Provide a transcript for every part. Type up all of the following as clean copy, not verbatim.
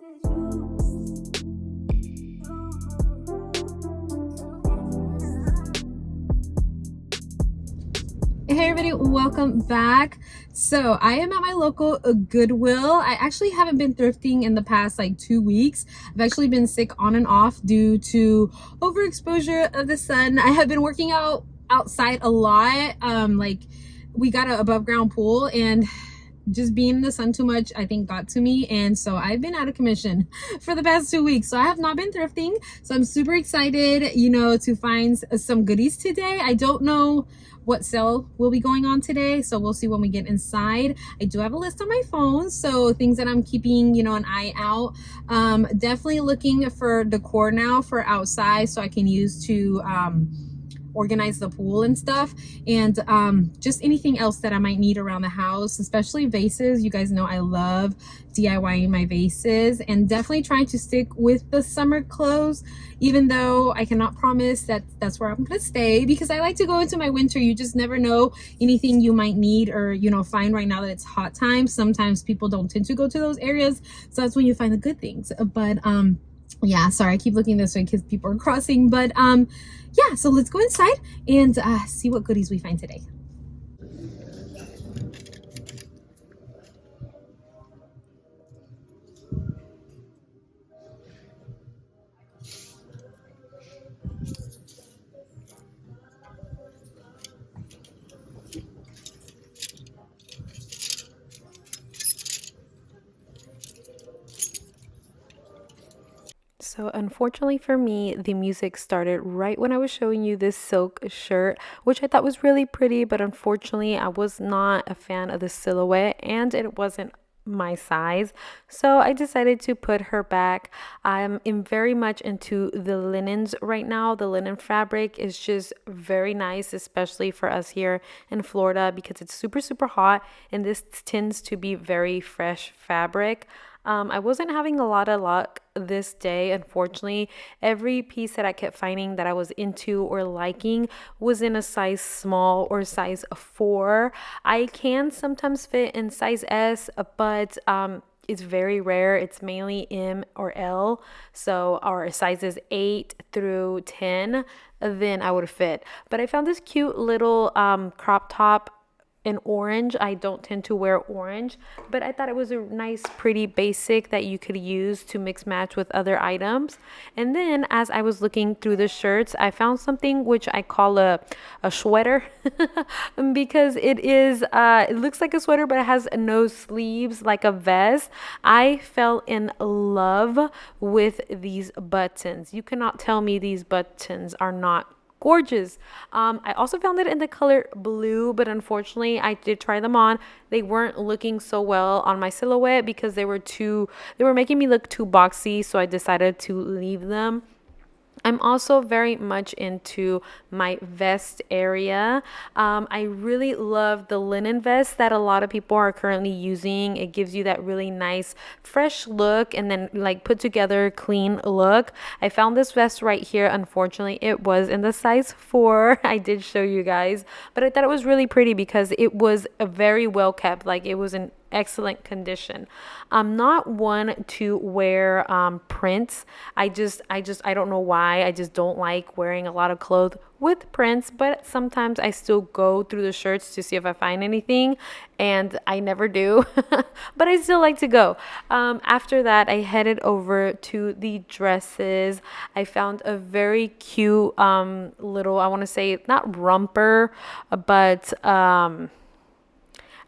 Hey everybody, welcome back. So I am at my local Goodwill. I actually haven't been thrifting in the past like 2 weeks. I've actually been sick on and off due to overexposure of the sun. I have been working out outside a lot. Like we got an above ground pool, and just being in the sun too much I think got to me, and so I've been out of commission for the past 2 weeks, so I have not been thrifting. So I'm super excited, to find some goodies today. I don't know what sale will be going on today, so we'll see when we get inside. I do have a list on my phone, so things that I'm keeping an eye out. Definitely looking for decor now for outside, so I can use to organize the pool and stuff, and just anything else that I might need around the house, especially vases. You guys know I love DIYing my vases, and definitely trying to stick with the summer clothes, even though I cannot promise that that's where I'm gonna stay, because I like to go into my winter. You just never know anything you might need or find right now that it's hot time. Sometimes people don't tend to go to those areas, so that's when you find the good things. But yeah, sorry, I keep looking this way because people are crossing. But yeah, so let's go inside and see what goodies we find today. So unfortunately for me, the music started right when I was showing you this silk shirt, which I thought was really pretty, but unfortunately I was not a fan of the silhouette and it wasn't my size. So I decided to put her back. I'm very much into the linens right now. The linen fabric is just very nice, especially for us here in Florida, because it's super, super hot and this tends to be very fresh fabric. I wasn't having a lot of luck this day, unfortunately. Every piece that I kept finding that I was into or liking was in a size small or size 4. I can sometimes fit in size S, but it's very rare. It's mainly M or L. So our sizes 8 through 10, then I would fit. But I found this cute little crop top in orange. I don't tend to wear orange, but I thought it was a nice, pretty basic that you could use to mix match with other items. And then as I was looking through the shirts, I found something which I call a sweater because it looks like a sweater, but it has no sleeves, like a vest. I fell in love with these buttons. You cannot tell me these buttons are not gorgeous. I also found it in the color blue, but unfortunately I did try them on. They weren't looking so well on my silhouette because they were making me look too boxy, so I decided to leave them. I'm also very much into my vest area. I really love the linen vest that a lot of people are currently using. It gives you that really nice, fresh look and then like put together, clean look. I found this vest right here. Unfortunately, it was in the size 4. I did show you guys, but I thought it was really pretty because it was a very well kept. Like it was an excellent condition. I'm not one to wear prints. I don't know why. I just don't like wearing a lot of clothes with prints, but sometimes I still go through the shirts to see if I find anything, and I never do. But I still like to go. After that, I headed over to the dresses. I found a very cute little, I want to say, not romper, but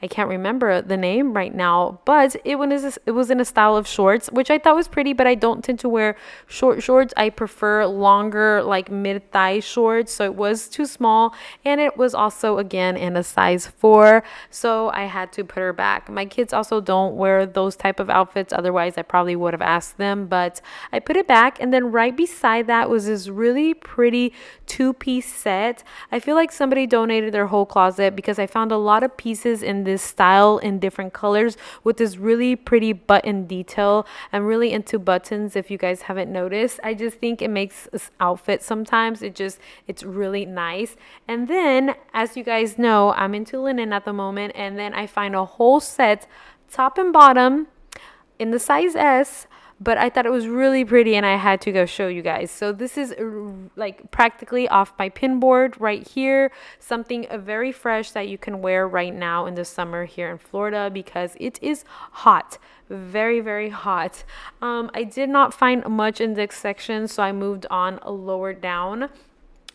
I can't remember the name right now, but it was in a style of shorts, which I thought was pretty, but I don't tend to wear short shorts. I prefer longer, like mid-thigh shorts, so it was too small, and it was also, again, in a size 4, so I had to put her back. My kids also don't wear those type of outfits, otherwise I probably would have asked them, but I put it back, and then right beside that was this really pretty 2-piece set. I feel like somebody donated their whole closet because I found a lot of pieces in this style in different colors with this really pretty button detail. I'm really into buttons, if you guys haven't noticed. I just think it makes this outfit sometimes. It's really nice. And then, as you guys know, I'm into linen at the moment, and then I find a whole set, top and bottom, in the size S, but I thought it was really pretty and I had to go show you guys. So this is like practically off my pin board right here, something very fresh that you can wear right now in the summer here in Florida because it is hot, very, very hot. I did not find much in this section, so I moved on lower down.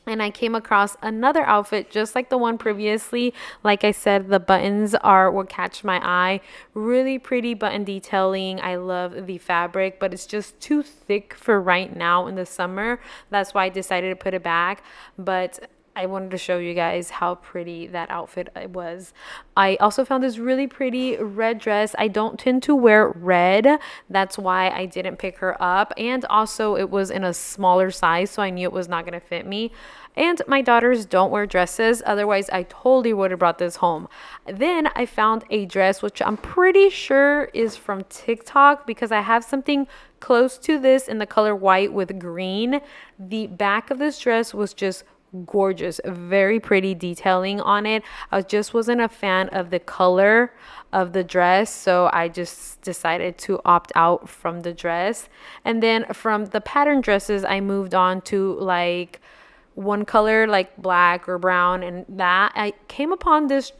And I came across another outfit just like the one previously. Like I said, the buttons are what catch my eye. Really pretty button detailing. I love the fabric, but it's just too thick for right now in the summer. That's why I decided to put it back. But I wanted to show you guys how pretty that outfit was. I also found this really pretty red dress. I don't tend to wear red. That's why I didn't pick her up. And also it was in a smaller size, so I knew it was not going to fit me. And my daughters don't wear dresses. Otherwise, I totally would have brought this home. Then I found a dress, which I'm pretty sure is from TikTok because I have something close to this in the color white with green. The back of this dress was just gorgeous, very pretty detailing on it. I just wasn't a fan of the color of the dress, so I just decided to opt out from the dress. And then from the pattern dresses, I moved on to like one color, like black or brown, and that I came upon this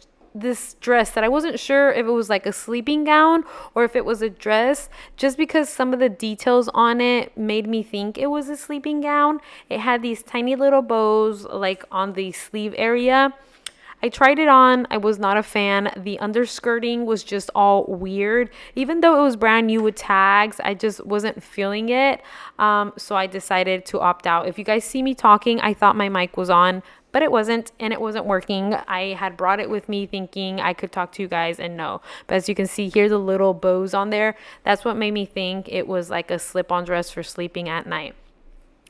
dress that I wasn't sure if it was like a sleeping gown or if it was a dress, just because some of the details on it made me think it was a sleeping gown. It had these tiny little bows like on the sleeve area. I tried it on. I was not a fan. The underskirting was just all weird. Even though it was brand new with tags, I just wasn't feeling it. So I decided to opt out. If you guys see me talking, I thought my mic was on, but it wasn't, and it wasn't working. I had brought it with me thinking I could talk to you guys, and no. But as you can see here, the little bows on there, that's what made me think it was like a slip-on dress for sleeping at night.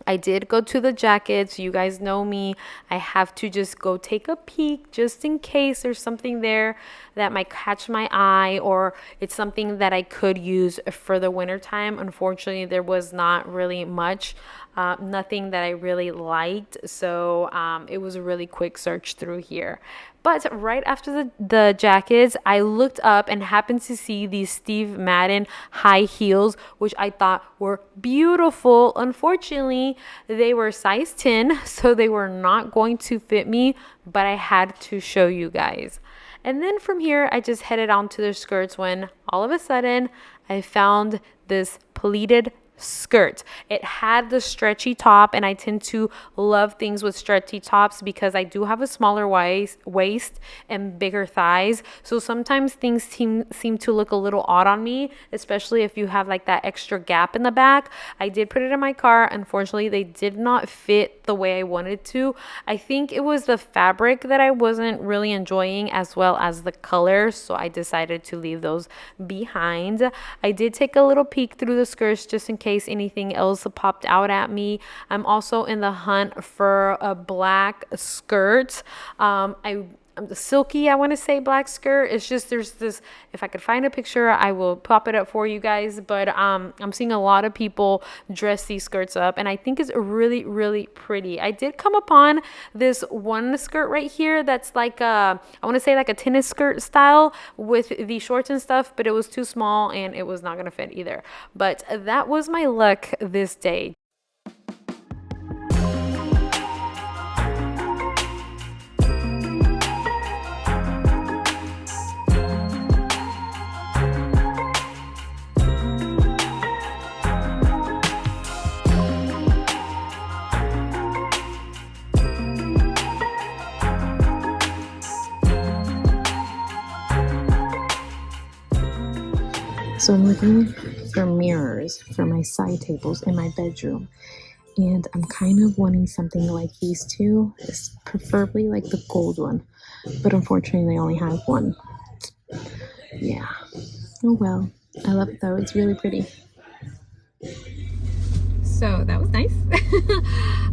I did go to the jackets. You guys know me. I have to just go take a peek just in case there's something there that might catch my eye or it's something that I could use for the winter time. Unfortunately, there was not really much. Nothing that I really liked. So it was a really quick search through here. But right after the jackets, I looked up and happened to see these Steve Madden high heels, which I thought were beautiful. Unfortunately, they were size 10, so they were not going to fit me, but I had to show you guys. And then from here, I just headed on to the skirts when all of a sudden I found this pleated skirt. It had the stretchy top, and I tend to love things with stretchy tops because I do have a smaller waist and bigger thighs, so sometimes things seem to look a little odd on me, especially if you have like that extra gap in the back. I did put it in my car. Unfortunately, they did not fit the way I wanted to. I think it was the fabric that I wasn't really enjoying as well as the color, so I decided to leave those behind. I did take a little peek through the skirts just in case anything else popped out at me. I'm also in the hunt for a black skirt. The silky, I want to say, black skirt. It's just there's this, if I could find a picture, I will pop it up for you guys. But I'm seeing a lot of people dress these skirts up, and I think it's really, really pretty. I did come upon this one skirt right here that's like I want to say like a tennis skirt style with the shorts and stuff, but it was too small and it was not going to fit either. But that was my luck this day. So I'm looking for mirrors for my side tables in my bedroom, and I'm kind of wanting something like these two, preferably like the gold one, but unfortunately they only have one. Yeah, oh well. I love it though, it's really pretty. So that was nice.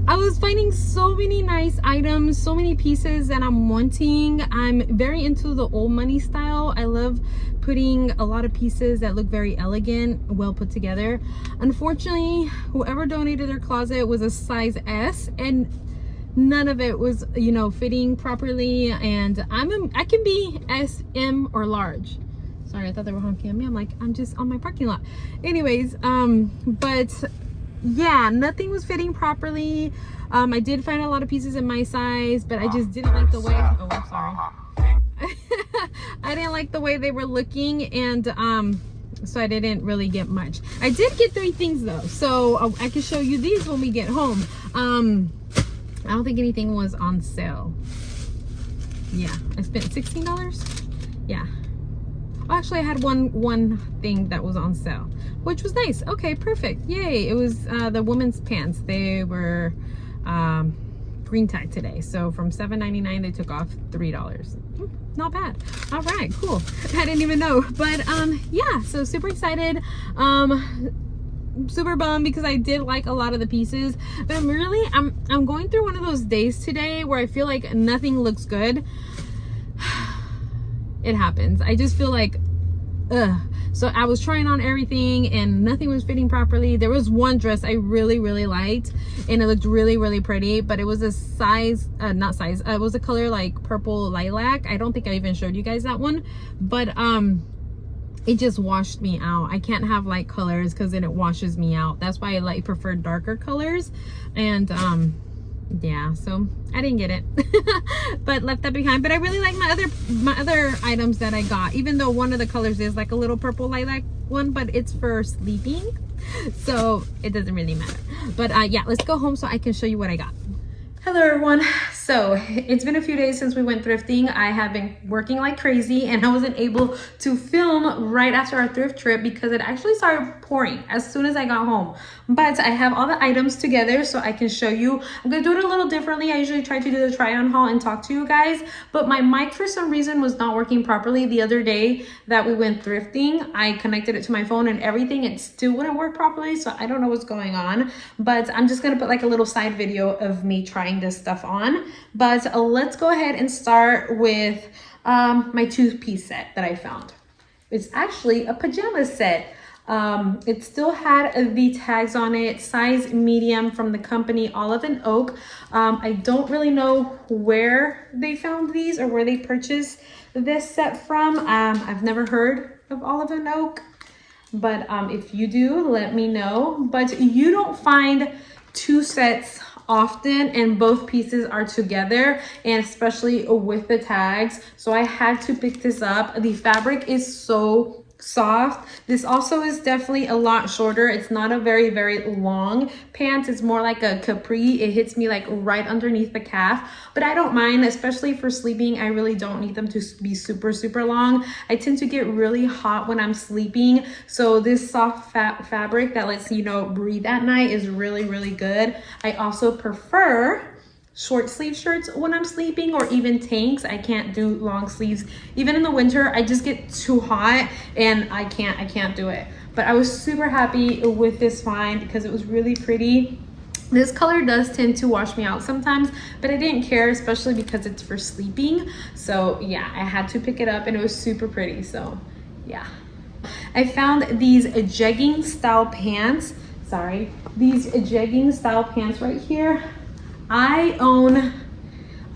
I was finding so many nice items, so many pieces that I'm wanting. I'm very into the old money style. I love putting a lot of pieces that look very elegant, well put together. Unfortunately, whoever donated their closet was a size S, and none of it was, fitting properly. And I can be S, M, or large. Sorry, I thought they were honking at me. I'm like, I'm just on my parking lot. Anyways, but yeah, nothing was fitting properly. I did find a lot of pieces in my size, but I just didn't like the way, oh, I'm sorry. I didn't like the way they were looking, and so I didn't really get much. I did get 3 things though, so I can show you these when we get home. I don't think anything was on sale. Yeah, I spent $16. Yeah. Actually, I had one thing that was on sale, which was nice. Okay, perfect. Yay. It was the women's pants. They were green tag today. So from $7.99, they took off $3. Not bad. All right, cool. I didn't even know. But yeah, so super excited. Super bummed because I did like a lot of the pieces, but I'm going through one of those days today where I feel like nothing looks good. It happens. I just feel like so I was trying on everything and nothing was fitting properly. There was one dress I really liked and it looked really pretty, but it was a size it was a color like purple lilac. I don't think I even showed you guys that one, but it just washed me out. I can't have light colors because then it washes me out. That's why I prefer darker colors. And yeah, so I didn't get it but left that behind. But I really like my other items that I got, even though one of the colors is like a little purple lilac one, but it's for sleeping, so it doesn't really matter. But yeah, let's go home so I can show you what I got. Hello everyone. So it's been a few days since we went thrifting. I have been working like crazy and I wasn't able to film right after our thrift trip because it actually started pouring as soon as I got home. But I have all the items together so I can show you. I'm gonna do it a little differently. I usually try to do the try on haul and talk to you guys, but my mic for some reason was not working properly the other day that we went thrifting. I connected it to my phone and everything, it still wouldn't work properly, so I don't know what's going on. But I'm just gonna put like a little side video of me trying this stuff on. But let's go ahead and start with my 2-piece set that I found. It's actually a pajama set. It still had the tags on it, size medium, from the company Olive and Oak. I don't really know where they found these or where they purchased this set from. I've never heard of Olive and Oak, but if you do, let me know. But you don't find 2 sets often and both pieces are together, and especially with the tags, so I had to pick this up. The fabric is so soft. This also is definitely a lot shorter. It's not a very long pants. It's more like a capri. It hits me like right underneath the calf, but I don't mind, especially for sleeping. I really don't need them to be super long. I tend to get really hot when I'm sleeping, so this soft fabric that lets you know breathe at night is really good. I also prefer short sleeve shirts when I'm sleeping, or even tanks. I can't do long sleeves. Even in the winter, I just get too hot and I can't do it. But I was super happy with this find because it was really pretty. This color does tend to wash me out sometimes, but I didn't care, especially because it's for sleeping. So yeah, I had to pick it up and it was super pretty. So yeah. I found these jegging style pants. These jegging style pants right here. I own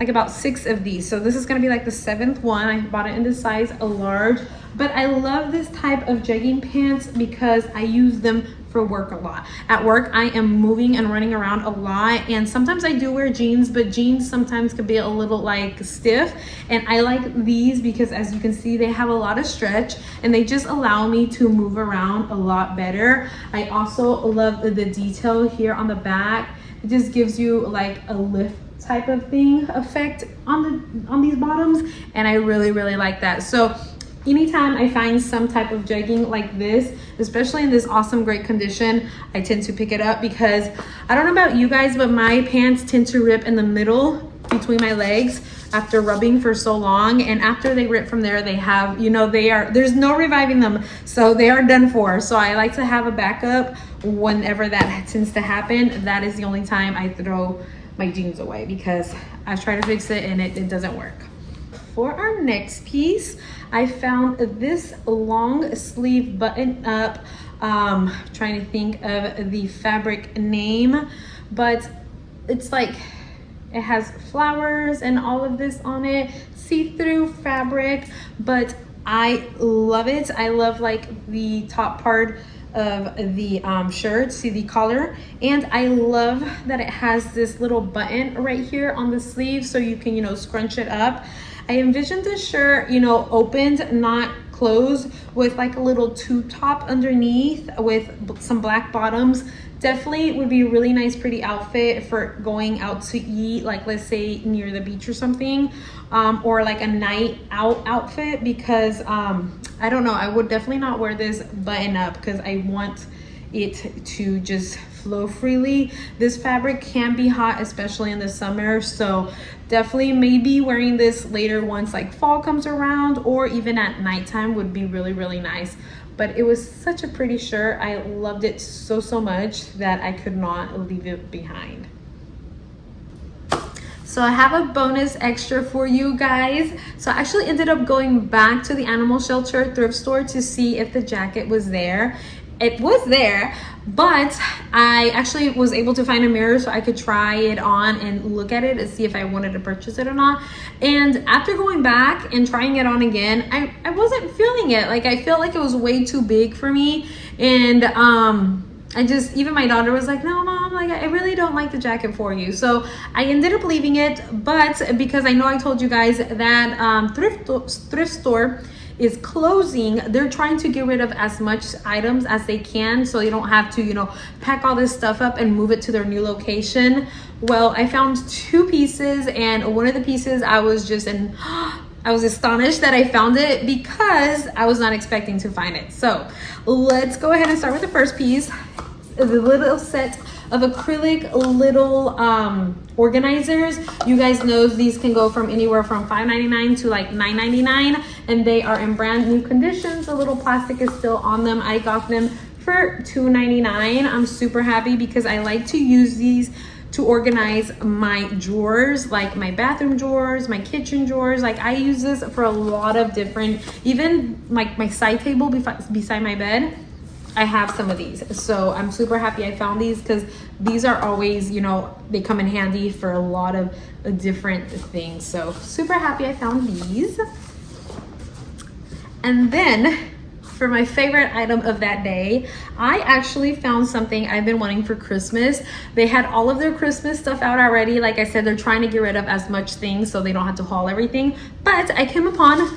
like about 6 of these, so this is going to be like the 7th one. I bought it in the size large, but I love this type of jegging pants because I use them for work a lot. At work, I am moving and running around a lot, and sometimes I do wear jeans, but jeans sometimes could be a little like stiff, and I like these because, as you can see, they have a lot of stretch and they just allow me to move around a lot better. I also love the detail here on the back. It just gives you like a lift type of thing effect on these bottoms, and I really like that. So anytime I find some type of jegging like this, especially in this awesome great condition, I tend to pick it up because I don't know about you guys, but my pants tend to rip in the middle between my legs after rubbing for so long, and after they rip from there, they have, you know, there's no reviving them, so they are done for. So I like to have a backup whenever that tends to happen. That is the only time I throw my jeans away because I've tried to fix it and it doesn't work. For our next piece, I found this long sleeve button up. Trying to think of the fabric name, but it's like, it has flowers and all of this on it, see-through fabric, but I love it. I love like the top part of the shirt, see the collar, and I love that it has this little button right here on the sleeve so you can, you know, scrunch it up. I envisioned this shirt, you know, opened, not closed, with like a little tube top underneath with some black bottoms. Definitely would be a really nice, pretty outfit for going out to eat, like let's say near the beach or something, or like a night out outfit, because I don't know, I would definitely not wear this button up because I want it to just flow freely. This fabric can be hot, especially in the summer, so definitely maybe wearing this later once like fall comes around, or even at nighttime would be really, really nice. But it was such a pretty shirt. I loved it so much that I could not leave it behind. So I have a bonus extra for you guys. So I actually ended up going back to the animal shelter thrift store to see if the jacket was there. It was there, but I actually was able to find a mirror so I could try it on and look at it and see if I wanted to purchase it or not. And after going back and trying it on again, I wasn't feeling it. Like, I felt like it was way too big for me. And I just, even my daughter was like, no mom, like I really don't like the jacket for you. So I ended up leaving it, but because I know I told you guys that thrift store is closing, they're trying to get rid of as much items as they can so you don't have to, you know, pack all this stuff up and move it to their new location. Well, I found 2 pieces, and one of the pieces I was just in I was astonished that I found it because I was not expecting to find it. So let's go ahead and start with the first piece. The little set of acrylic little organizers. You guys know these can go from anywhere from $5.99 to like $9.99, and they are in brand new condition. The little plastic is still on them. I got them for $2.99. I'm super happy because I like to use these to organize my drawers, like my bathroom drawers, my kitchen drawers. Like, I use this for a lot of different, even like my side table beside my bed, I have some of these. So I'm super happy I found these because these are always, you know, they come in handy for a lot of different things. So super happy I found these. And then for my favorite item of that day, I actually found something I've been wanting for Christmas. They had all of their Christmas stuff out already. Like I said, they're trying to get rid of as much things so they don't have to haul everything. But I came upon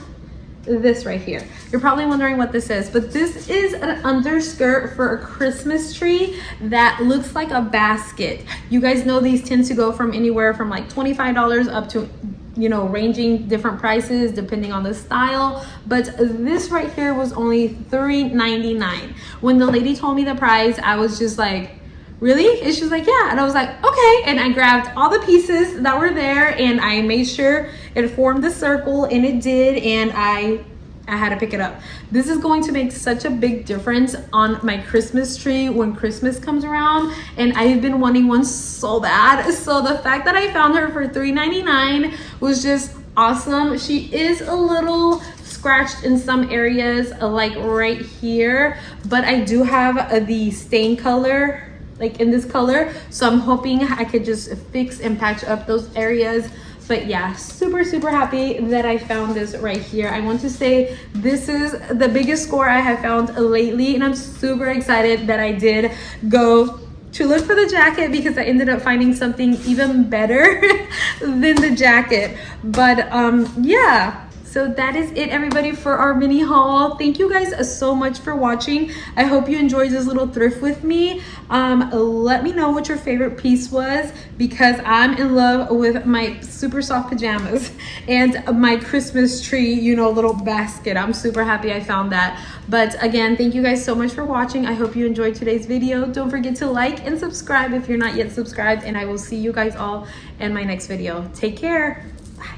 this right here. You're probably wondering what this is, but this is an underskirt for a Christmas tree that looks like a basket. You guys know these tend to go from anywhere from like $25 up to, you know, ranging different prices depending on the style, but this right here was only $3.99. When the lady told me the price, I was just like, really? And she was like, yeah. And I was like, okay. And I grabbed all the pieces that were there and I made sure it formed the circle, and it did, and I had to pick it up. This is going to make such a big difference on my Christmas tree when Christmas comes around, and I've been wanting one so bad. So the fact that I found her for $3.99 was just awesome. She is a little scratched in some areas, like right here, but I do have the stain color, like in this color, so I'm hoping I could just fix and patch up those areas. But yeah, super happy that I found this right here. I want to say this is the biggest score I have found lately, and I'm super excited that I did go to look for the jacket because I ended up finding something even better than the jacket. But yeah, so that is it, everybody, for our mini haul. Thank you guys so much for watching. I hope you enjoyed this little thrift with me. Let me know what your favorite piece was, because I'm in love with my super soft pajamas and my Christmas tree, you know, little basket. I'm super happy I found that. But again, thank you guys so much for watching. I hope you enjoyed today's video. Don't forget to like and subscribe if you're not yet subscribed, and I will see you guys all in my next video. Take care. Bye.